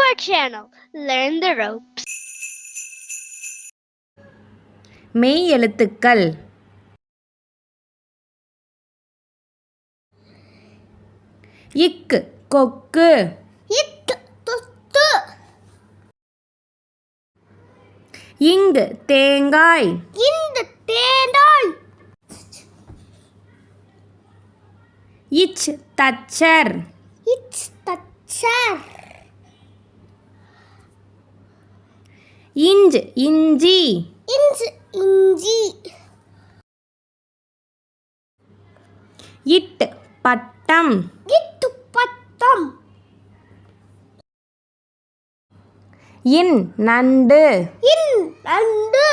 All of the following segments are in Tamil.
our channel, Learn the Ropes. மெய் எழுத்துக்கள் இக்கு கொக்கு, தொத்து, இங்கு தேங்காய், இந்த தேங்காய், இச் தச்சர், தச்சர், இஞ்ச் இஞ்சி, இஞ்சி, இட் பட்டம், பட்டம், இன் நண்டு, நண்டு,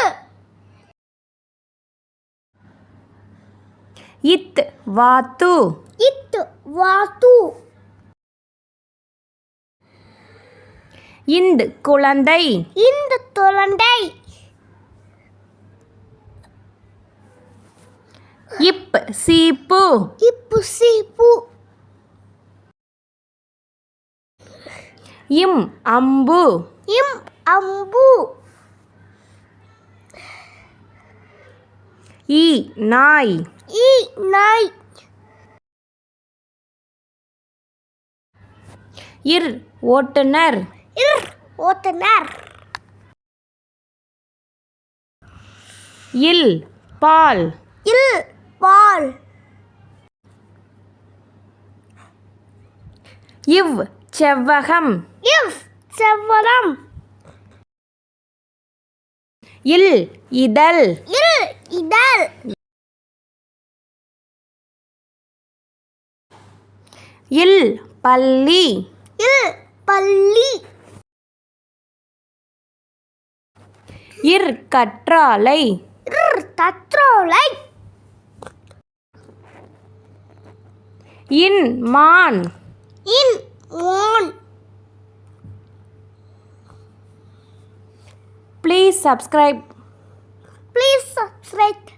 இத் வாத்து, வாத்து, இந்து குழந்தை, இந்த குழந்தை, இப் சீப்பு, சீப்பு, இம் அம்பு, அம்பு, ஈ நாய், நாய், இர் ஓட்டுநர், ஓட்டுநர், இல் பால், பால், இவ் செவ்வகம், செவ்வரம், இல் இதழ், இதழ், இல் பள்ளி, பள்ளி, இர் கற்றாழை, தற்றோலை, இன் மான், மான். Please subscribe. Please subscribe